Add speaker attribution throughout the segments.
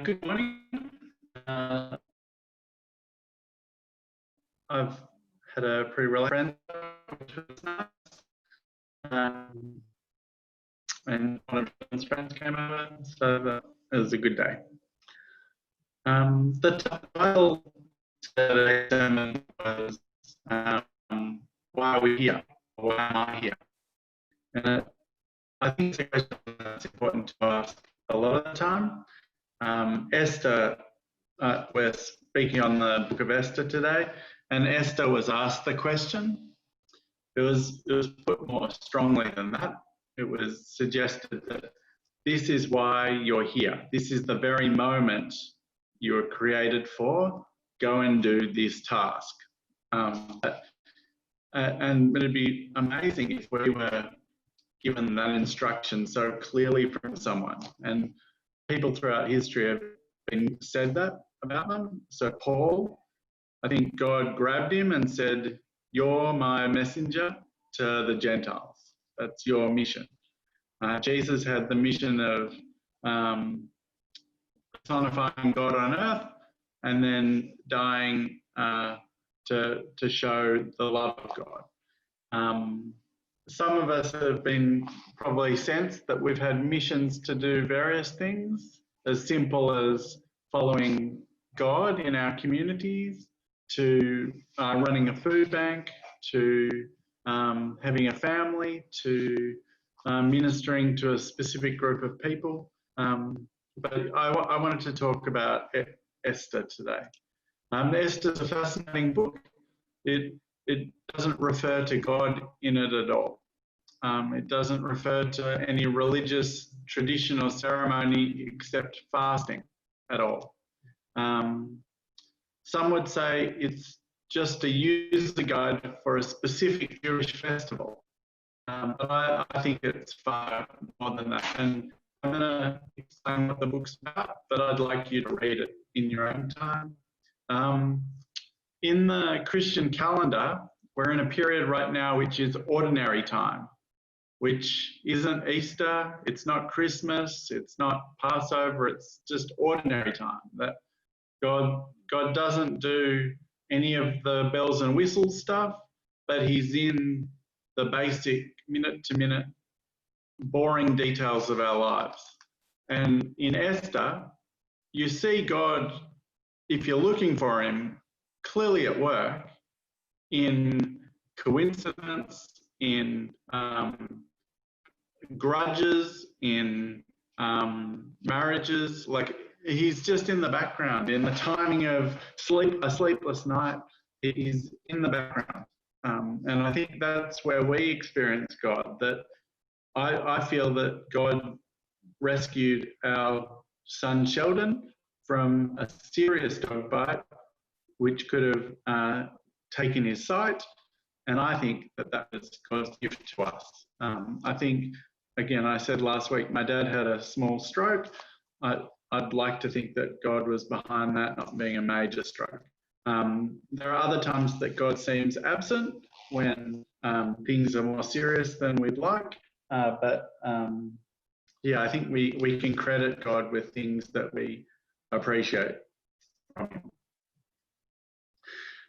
Speaker 1: Good morning. I've had a pretty relaxed friend, which was nice. And one of his friends came over, so it was a good day. The title of today's sermon was why are we here? Why am I here? And I think it's a question that's important to ask a lot of the time. Esther, we're speaking on the book of Esther today, and Esther was asked the question. It was put more strongly than that. It was suggested that this is why you're here. This is the very moment you were created for. Go and do this task. And it'd be amazing if we were given that instruction so clearly from someone. And people throughout history have been said that about them. So Paul, I think God grabbed him and said, "You're my messenger to the Gentiles. That's your mission." Jesus had the mission of personifying God on earth and then dying to show the love of God. Some of us have been probably sensed that we've had missions to do various things, as simple as following God in our communities, to running a food bank, to having a family, to ministering to a specific group of people. But I wanted to talk about Esther today. Esther's a fascinating book. It doesn't refer to God in it at all. It doesn't refer to any religious tradition or ceremony except fasting at all. Some would say it's just a user guide for a specific Jewish festival. But I think it's far more than that. And I'm going to explain what the book's about, but I'd like you to read it in your own time. In the Christian calendar, we're in a period right now which is ordinary time, which isn't Easter, it's not Christmas, it's not Passover, it's just ordinary time. That God doesn't do any of the bells and whistles stuff, but he's in the basic minute-to-minute boring details of our lives. And in Esther, you see God, if you're looking for him, clearly at work in coincidence, in grudges, in marriages. Like, he's just in the background, in the timing of a sleepless night. He's in the background. And I think that's where we experience God, that I feel that God rescued our son Sheldon from a serious dog bite, which could have taken his sight. And I think that was God's gift to us. I think, again, I said last week, my dad had a small stroke. I'd like to think that God was behind that not being a major stroke. There are other times that God seems absent when things are more serious than we'd like. Yeah, I think we can credit God with things that we appreciate from him.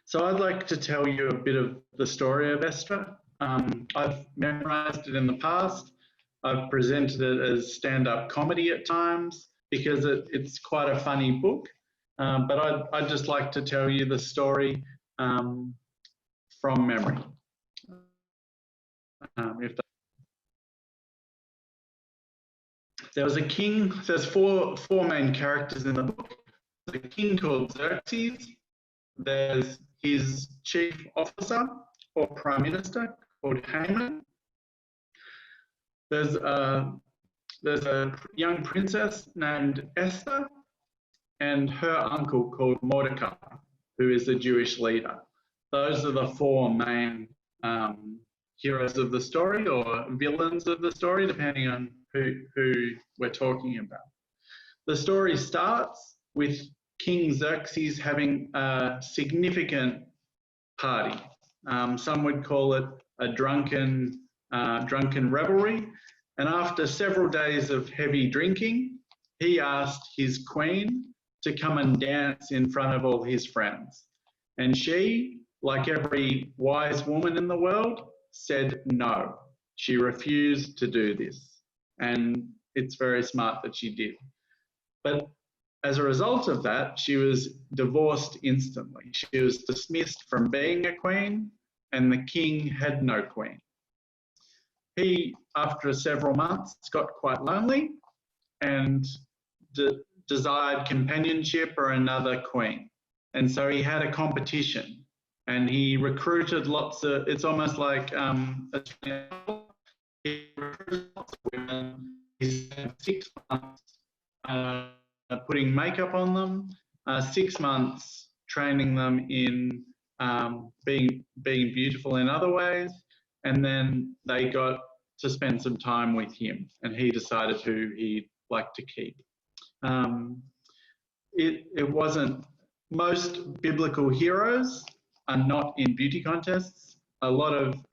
Speaker 1: So I'd like to tell you a bit of the story of Esther. I've memorized it in the past. I've presented it as stand-up comedy at times because it's quite a funny book. But I'd just like to tell you the story from memory. There was a king. There's four main characters in the book. There's a king called Xerxes. There's his chief officer or prime minister called Haman. There's a young princess named Esther and her uncle called Mordecai, who is the Jewish leader. Those are the four main heroes of the story, or villains of the story, depending on who we're talking about. The story starts with King Xerxes having a significant party. Some would call it a drunken revelry. And after several days of heavy drinking, he asked his queen to come and dance in front of all his friends. And she, like every wise woman in the world, said no. She refused to do this. And it's very smart that she did. But as a result of that, she was divorced instantly. She was dismissed from being a queen, and the king had no queen. He, after several months, got quite lonely and desired companionship or another queen. And so he had a competition, and he recruited lots of, it's almost like he recruited lots of women. He spent 6 months putting makeup on them, 6 months training them in being beautiful in other ways, and then they got to spend some time with him, and he decided who he'd like to keep. It wasn't, most biblical heroes are not in beauty contests. A lot of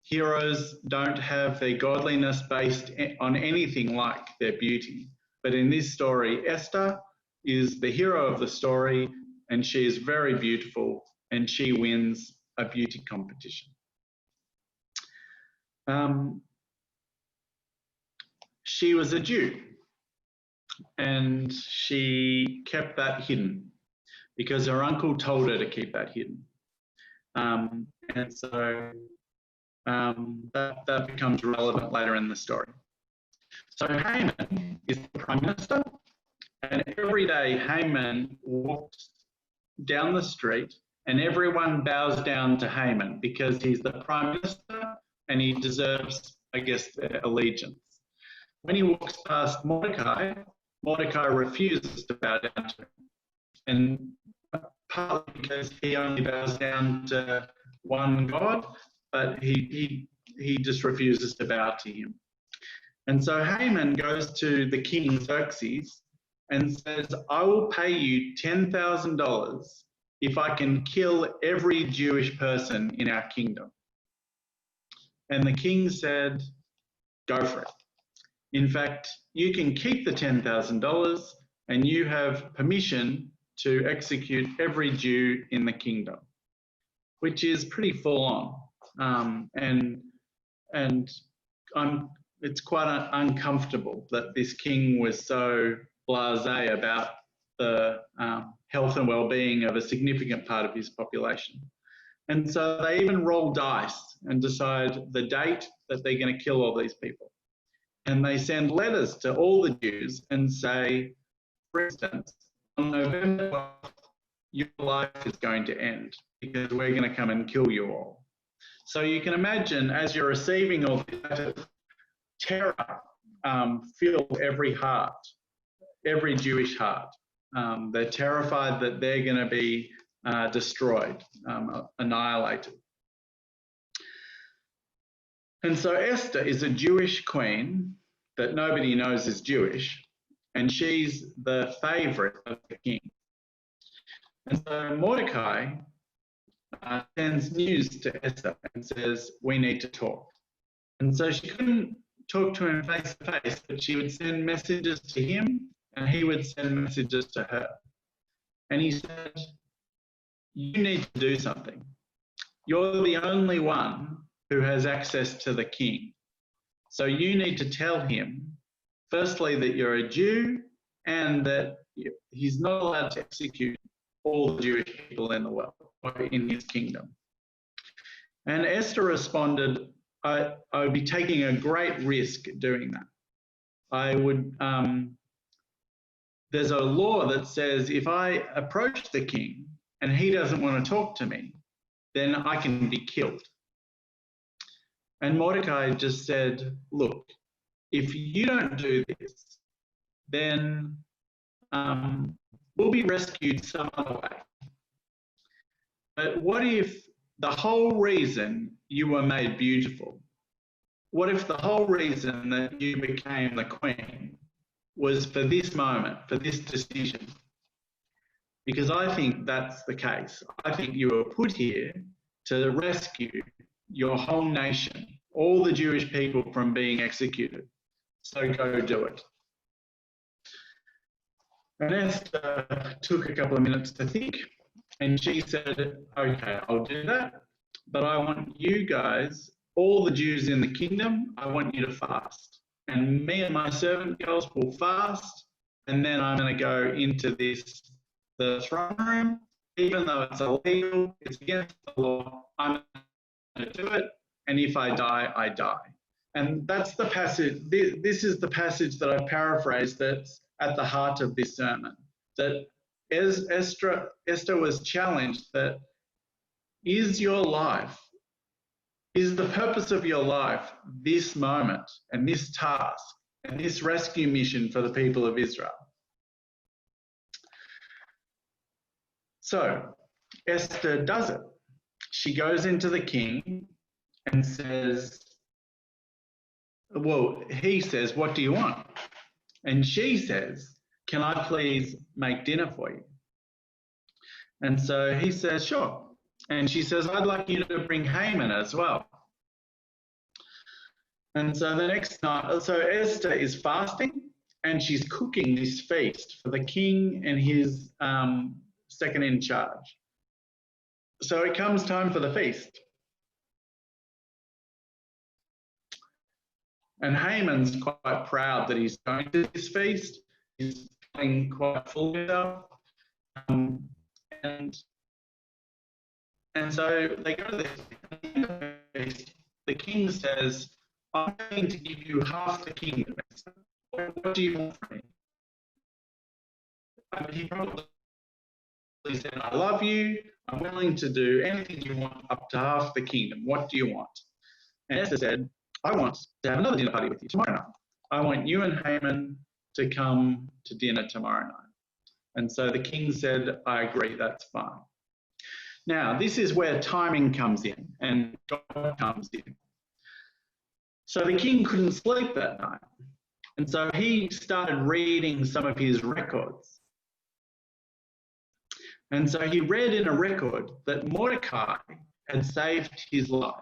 Speaker 1: heroes don't have their godliness based on anything like their beauty. But in this story, Esther is the hero of the story, and she is very beautiful, and she wins a beauty competition. She was a Jew, and she kept that hidden because her uncle told her to keep that hidden. And so that becomes relevant later in the story. So Haman is the Prime Minister, and every day Haman walks down the street and everyone bows down to Haman because he's the Prime Minister and he deserves, I guess, their allegiance. When he walks past Mordecai, Mordecai refuses to bow down to him, and partly because he only bows down to one God, but he just refuses to bow to him. And so Haman goes to the king Xerxes and says, I will pay you $10,000 if I can kill every Jewish person in our kingdom. And the king said, go for it. In fact, you can keep the $10,000 and you have permission to execute every Jew in the kingdom, which is pretty full on. It's quite uncomfortable that this king was so blasé about the health and well-being of a significant part of his population. And so they even roll dice and decide the date that they're going to kill all these people. And they send letters to all the Jews and say, for instance, on November 12th, your life is going to end because we're going to come and kill you all. So you can imagine, as you're receiving all this, terror fills every heart, every Jewish heart. They're terrified that they're going to be destroyed, annihilated. And so Esther is a Jewish queen that nobody knows is Jewish, and she's the favourite of the king. And so Mordecai sends news to Esther and says, we need to talk. And so she couldn't talk to him face to face, but she would send messages to him and he would send messages to her. And he said, you need to do something. You're the only one who has access to the king. So you need to tell him, firstly, that you're a Jew and that he's not allowed to execute all the Jewish people in the world or in his kingdom. And Esther responded, I would be taking a great risk doing that. I would, there's a law that says if I approach the king and he doesn't want to talk to me, then I can be killed. And Mordecai just said, look, if you don't do this, then we'll be rescued some other way. But what if the whole reason you were made beautiful, what if the whole reason that you became the queen was for this moment, for this decision? Because I think that's the case. I think you were put here to rescue your whole nation, all the Jewish people from being executed. So go do it. And Esther took a couple of minutes to think, and she said, okay, I'll do that, but I want you guys, all the Jews in the kingdom, I want you to fast. And me and my servant girls will fast, and then I'm going to go into the throne room, even though it's illegal, it's against the law, I'm going to do it, and if I die, I die. And that's the passage, this is the passage that I paraphrased that's at the heart of this sermon, that Esther was challenged that is your life, is the purpose of your life this moment and this task and this rescue mission for the people of Israel? So Esther does it. She goes into the king and says, well, he says, what do you want? And she says, can I please make dinner for you? And so he says, sure. And she says, I'd like you to bring Haman as well. And so the next night, so Esther is fasting and she's cooking this feast for the king and his second in charge. So it comes time for the feast. And Haman's quite proud that he's going to this feast. He's feeling quite full of himself. And so they go to the feast. The king says, I'm going to give you half the kingdom. What do you want from me? He probably said, I love you. I'm willing to do anything you want up to half the kingdom. What do you want? And Esther said, I want to have another dinner party with you tomorrow night. I want you and Haman to come to dinner tomorrow night. And so the king said, I agree, that's fine. Now, this is where timing comes in and God comes in. So the king couldn't sleep that night. And so he started reading some of his records. And so he read in a record that Mordecai had saved his life,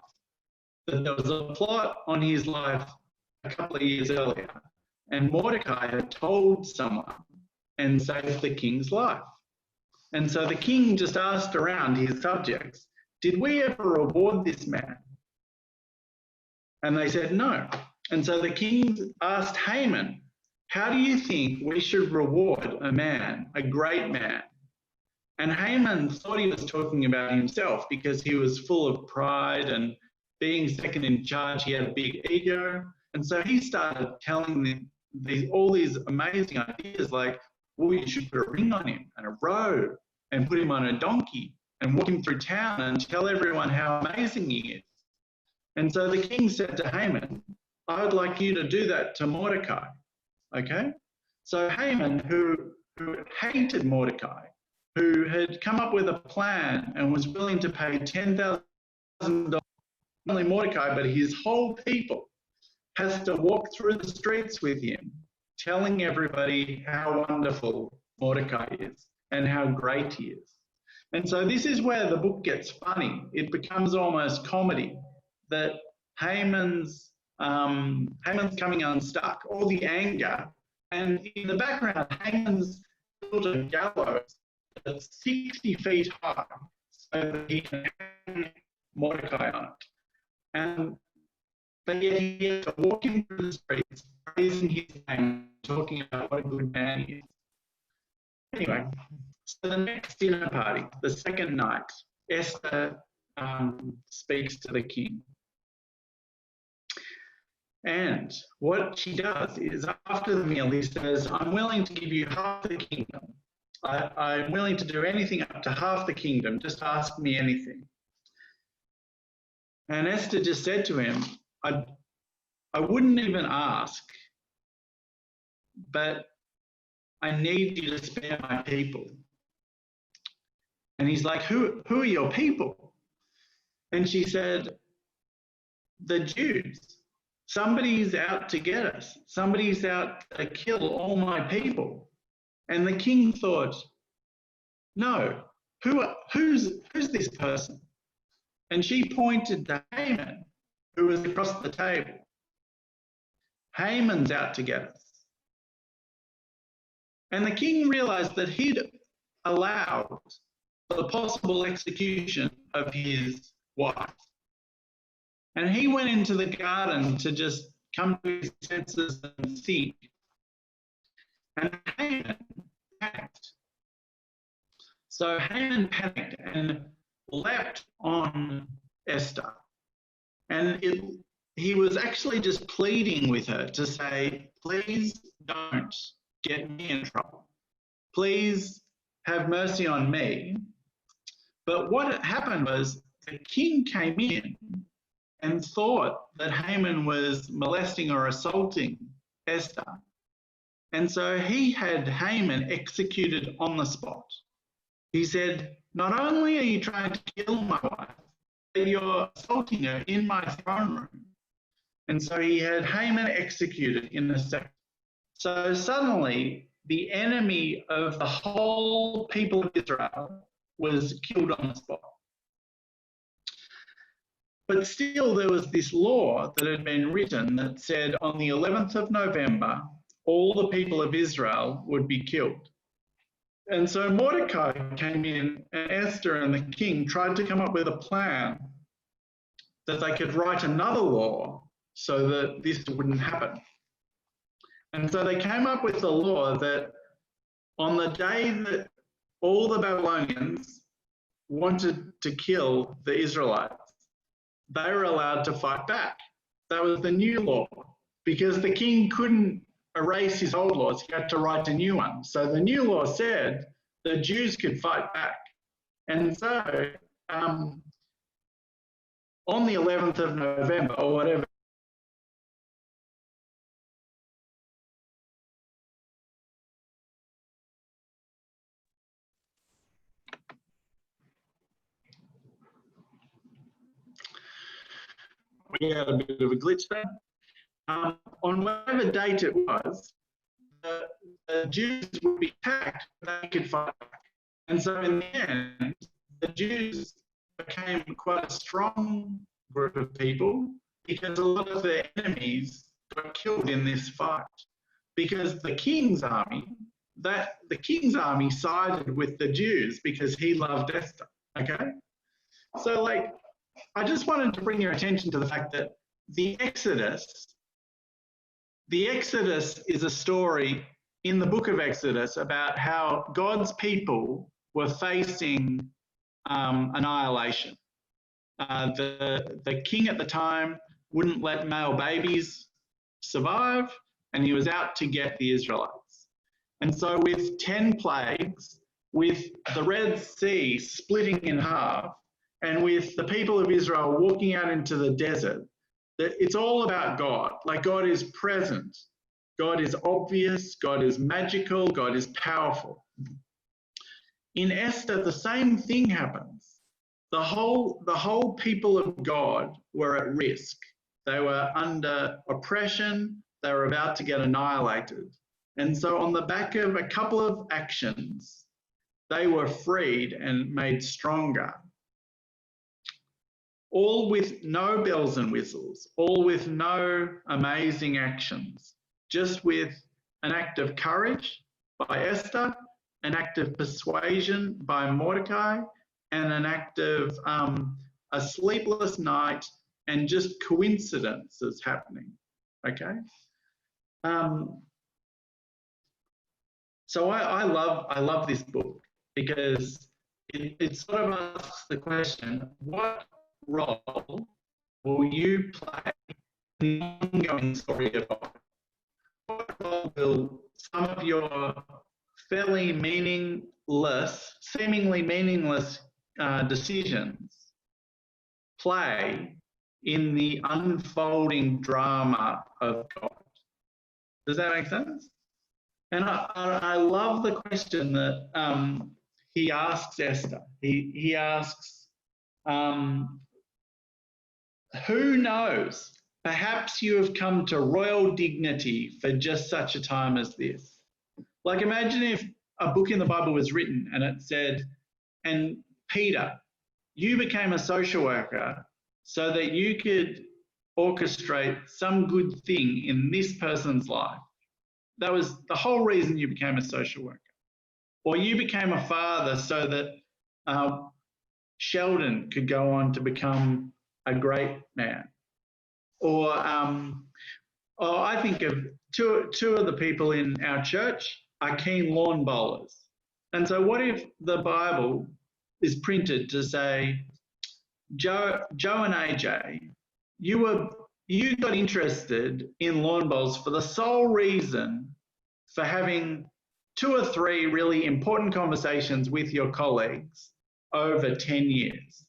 Speaker 1: that there was a plot on his life a couple of years earlier, and Mordecai had told someone and saved the king's life. And so the king just asked around his subjects, did we ever reward this man? And they said no. And so the king asked Haman, how do you think we should reward a man, a great man? And Haman thought he was talking about himself because he was full of pride and being second in charge, he had a big ego. And so he started telling all these amazing ideas like, well, you should put a ring on him and a robe and put him on a donkey and walk him through town and tell everyone how amazing he is. And so the king said to Haman, I would like you to do that to Mordecai. Okay? So Haman, who hated Mordecai, who had come up with a plan and was willing to pay $10,000, not only Mordecai, but his whole people, has to walk through the streets with him, telling everybody how wonderful Mordecai is and how great he is. And so this is where the book gets funny. It becomes almost comedy, that Haman's coming unstuck, all the anger, and in the background, Haman's built a gallows that's 60 feet high so that he can hang Mordecai on it. But yet he has to walk him through the streets, praising his name, talking about what a good man he is. Anyway, so the next dinner party, the second night, Esther speaks to the king. And what she does is after the meal, he says, I'm willing to give you half the kingdom. I'm willing to do anything up to half the kingdom. Just ask me anything. And Esther just said to him, I wouldn't even ask, but I need you to spare my people. And he's like, who are your people? And she said, the Jews. Somebody's out to get us. Somebody's out to kill all my people. And the king thought, no, who's this person? And she pointed to Haman, who was across the table. Haman's out to get us. And the king realized that he'd allowed the possible execution of his wife. And he went into the garden to just come to his senses and think. And Haman panicked. So Haman panicked and leapt on Esther. And he was actually just pleading with her to say, please don't get me in trouble. Please have mercy on me. But what happened was the king came in and thought that Haman was molesting or assaulting Esther. And so he had Haman executed on the spot. He said, not only are you trying to kill my wife, but you're assaulting her in my throne room. And so he had Haman executed in a second. So suddenly, the enemy of the whole people of Israel was killed on the spot. But still, there was this law that had been written that said on the 11th of November, all the people of Israel would be killed. And so Mordecai came in, and Esther and the king tried to come up with a plan that they could write another law so that this wouldn't happen. And so they came up with the law that on the day that all the Babylonians wanted to kill the Israelites, they were allowed to fight back. That was the new law, because the king couldn't erase his old laws. He had to write a new one. So the new law said the Jews could fight back. And so on the 11th of November or whatever, we had a bit of a glitch there. On whatever date it was, the Jews would be attacked, they could fight back. And so in the end, the Jews became quite a strong group of people because a lot of their enemies got killed in this fight. Because the king's army sided with the Jews because he loved Esther. Okay? So I just wanted to bring your attention to the fact that the Exodus is a story in the book of Exodus about how God's people were facing annihilation. The king at the time wouldn't let male babies survive, and he was out to get the Israelites. And so with 10 plagues, with the Red Sea splitting in half, and with the people of Israel walking out into the desert, it's all about God. Like, God is present, God is obvious, God is magical, God is powerful. In Esther, the same thing happens. The whole people of God were at risk. They were under oppression. They were about to get annihilated. And so on the back of a couple of actions, they were freed and made stronger. All with no bells and whistles, all with no amazing actions, just with an act of courage by Esther, an act of persuasion by Mordecai, and an act of a sleepless night and just coincidences happening, okay? So I love this book because it sort of asks the question, what role will you play in the ongoing story of God? What role will some of your fairly seemingly meaningless decisions play in the unfolding drama of God? Does that make sense? And I love the question that he asks Esther. He asks, who knows? Perhaps you have come to royal dignity for just such a time as this. Like, imagine if a book in the Bible was written and it said, and Peter, you became a social worker so that you could orchestrate some good thing in this person's life. that was the whole reason you became a social worker. Or you became a father so that Sheldon could go on to become a great man. Or I think of two of the people in our church are keen lawn bowlers. And so what if the Bible is printed to say, Joe and AJ, you got interested in lawn bowls for the sole reason for having 2 or 3 really important conversations with your colleagues over 10 years.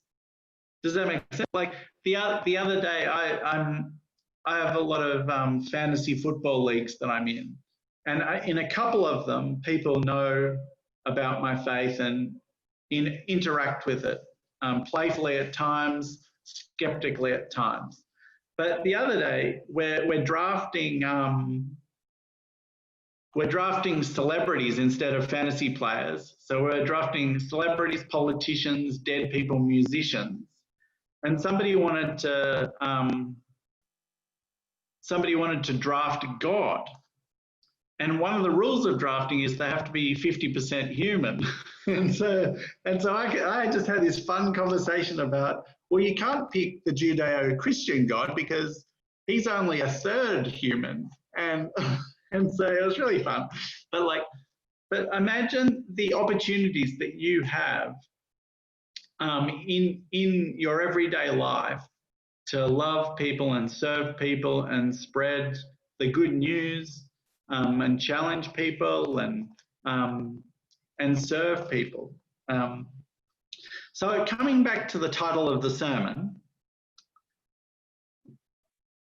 Speaker 1: Does that make sense? Like the other day, I have a lot of fantasy football leagues that I'm in. And in a couple of them, people know about my faith and interact with it, playfully at times, skeptically at times. But the other day, we're drafting celebrities instead of fantasy players. So we're drafting celebrities, politicians, dead people, musicians. And somebody wanted to draft God. And one of the rules of drafting is they have to be 50% human. and so I just had this fun conversation about, well, you can't pick the Judeo-Christian God because he's only a third human. And so it was really fun. But imagine the opportunities that you have in your everyday life to love people and serve people and spread the good news, and challenge people and serve people. So coming back to the title of the sermon,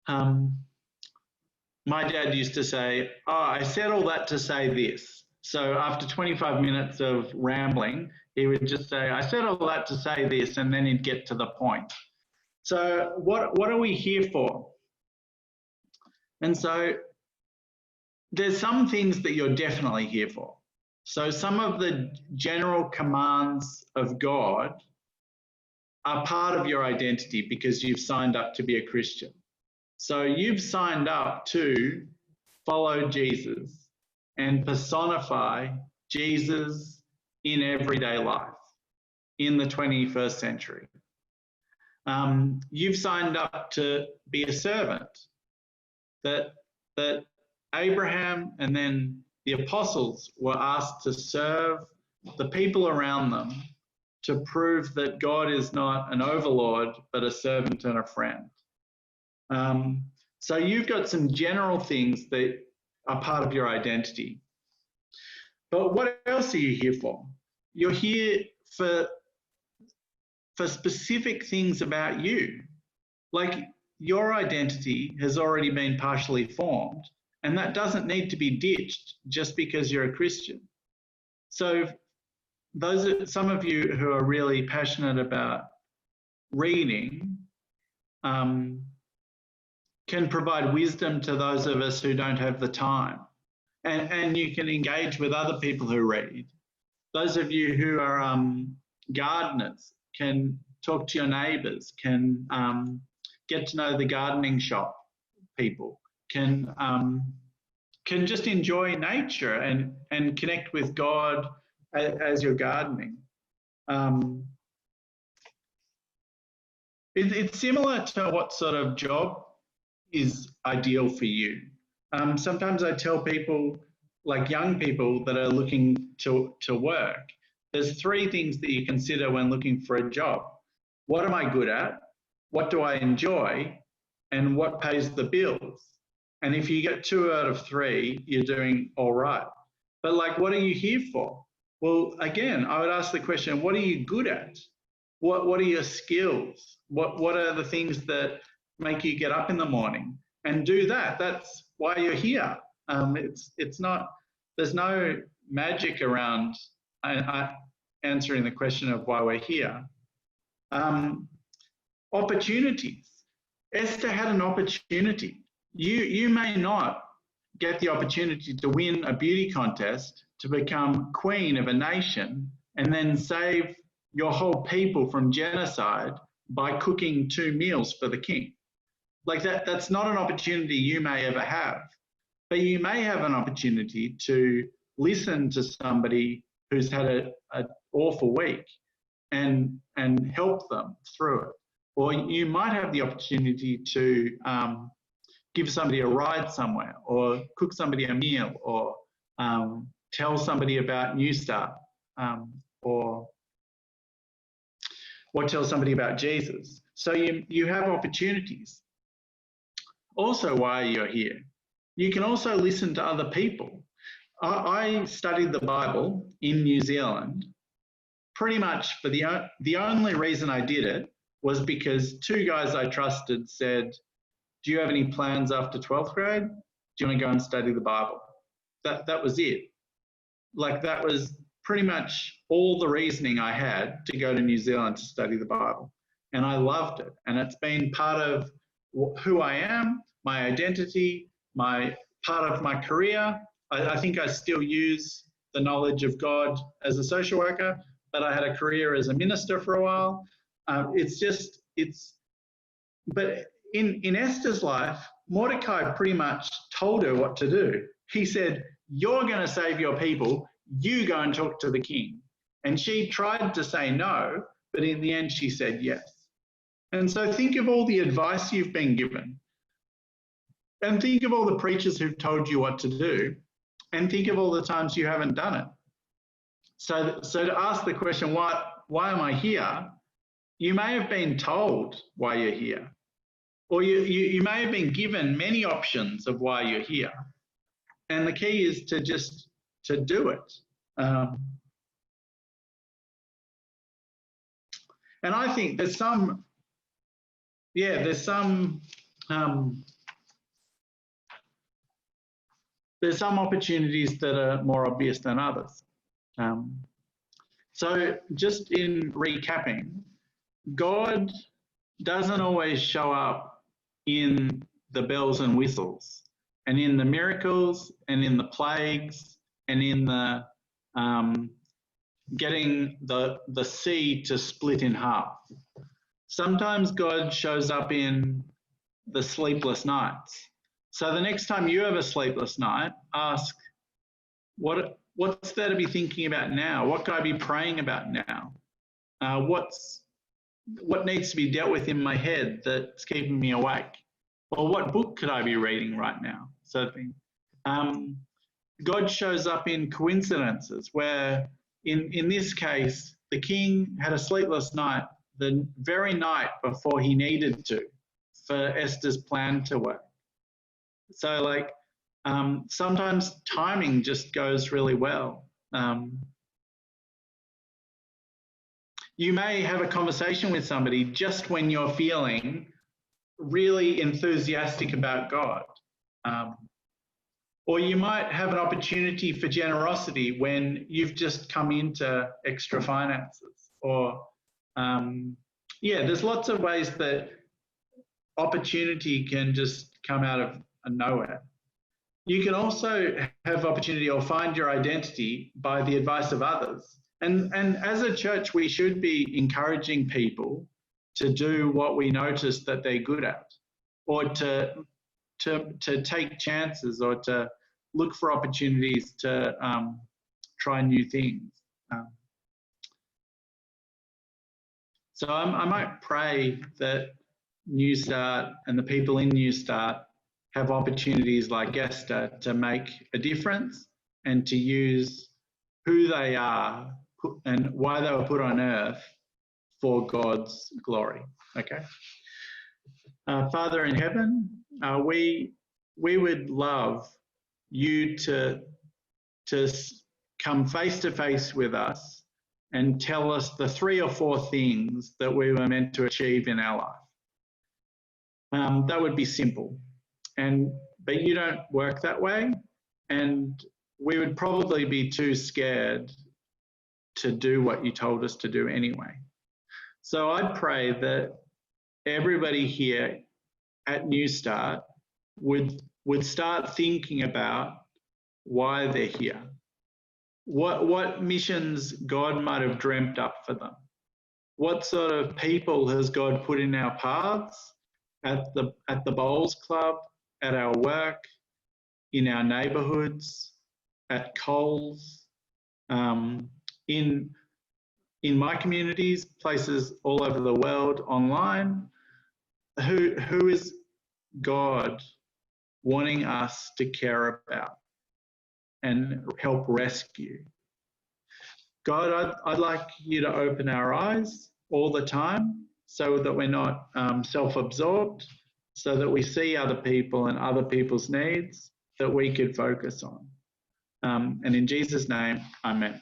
Speaker 1: my dad used to say, "Oh, I said all that to say this." So after 25 minutes of rambling, he would just say, "I said all that to say this," and then he'd get to the point. So what are we here for? And so there's some things that you're definitely here for. So some of the general commands of God are part of your identity because you've signed up to be a Christian. So you've signed up to follow Jesus and personify Jesus in everyday life in the 21st century. You've signed up to be a servant, that Abraham and then the apostles were asked to serve the people around them to prove that God is not an overlord, but a servant and a friend. So you've got some general things that are part of your identity. But what else are you here for? You're here for specific things about you. Like your identity has already been partially formed, and that doesn't need to be ditched just because you're a Christian. So those are some of you who are really passionate about reading, can provide wisdom to those of us who don't have the time. And you can engage with other people who read. Those of you who are gardeners can talk to your neighbours, can get to know the gardening shop people, can just enjoy nature and connect with God as you're gardening. It's similar to what sort of job is ideal for you. Sometimes I tell people, like young people that are looking to work, there's 3 things that you consider when looking for a job. What am I good at? What do I enjoy? And what pays the bills? And if you get 2 out of 3, you're doing all right. But like, what are you here for? Well, again, I would ask the question, what are you good at? What are your skills? What are the things that make you get up in the morning? And do that. That's why you're here. It's not, there's no magic around answering the question of why we're here. Opportunities. Esther had an opportunity. You may not get the opportunity to win a beauty contest, to become queen of a nation, and then save your whole people from genocide by cooking 2 meals for the king. Like that's not an opportunity you may ever have. But you may have an opportunity to listen to somebody who's had an awful week and help them through it. Or you might have the opportunity to give somebody a ride somewhere, or cook somebody a meal, or tell somebody about New Start, or tell somebody about Jesus. So you have opportunities. Also, while you're here, you can also listen to other people. I studied the Bible in New Zealand pretty much for the only reason I did it was because two guys I trusted said, do you have any plans after 12th grade? Do you want to go and study the Bible? That was it. Like, that was pretty much all the reasoning I had to go to New Zealand to study the Bible. And I loved it. And it's been part of who I am, my identity, part of my career. I think I still use the knowledge of God as a social worker, but I had a career as a minister for a while. But in Esther's life, Mordecai pretty much told her what to do. He said, you're going to save your people, you go and talk to the king. And she tried to say no, but in the end she said yes. And so think of all the advice you've been given, and think of all the preachers who've told you what to do, and think of all the times you haven't done it. So to ask the question, why am I here? You may have been told why you're here, or you may have been given many options of why you're here. And the key is to do it. And I think there's some opportunities that are more obvious than others. So just in recapping, God doesn't always show up in the bells and whistles, and in the miracles, and in the plagues, and in the getting the sea to split in half. Sometimes God shows up in the sleepless nights. So the next time you have a sleepless night, ask, what's there to be thinking about now? What could I be praying about now? What needs to be dealt with in my head that's keeping me awake? Or what book could I be reading right now? Sort of thing. God shows up in coincidences where, in this case, the king had a sleepless night the very night before he needed to for Esther's plan to work. So sometimes timing just goes really well. You may have a conversation with somebody just when you're feeling really enthusiastic about God. Or you might have an opportunity for generosity when you've just come into extra finances. Or, there's lots of ways that opportunity can just come out of nowhere. You can also have opportunity or find your identity by the advice of others. And as a church, we should be encouraging people to do what we notice that they're good at, or to take chances, or to look for opportunities to try new things. So I might pray that New Start and the people in New Start have opportunities like Esther to make a difference and to use who they are and why they were put on earth for God's glory. Okay. Father in heaven, we would love you to come face to face with us and tell us the 3 or 4 things that we were meant to achieve in our life. That would be simple, but you don't work that way, and we would probably be too scared to do what you told us to do anyway. So I pray that everybody here at New Start would start thinking about why they're here. What missions God might have dreamt up for them. What sort of people has God put in our paths at the bowls club, at our work, in our neighbourhoods, at Coles, in my communities, places all over the world, online. Who is God wanting us to care about and help rescue? God, I'd like you to open our eyes all the time so that we're not self-absorbed, so that we see other people and other people's needs that we could focus on. And in Jesus' name, amen.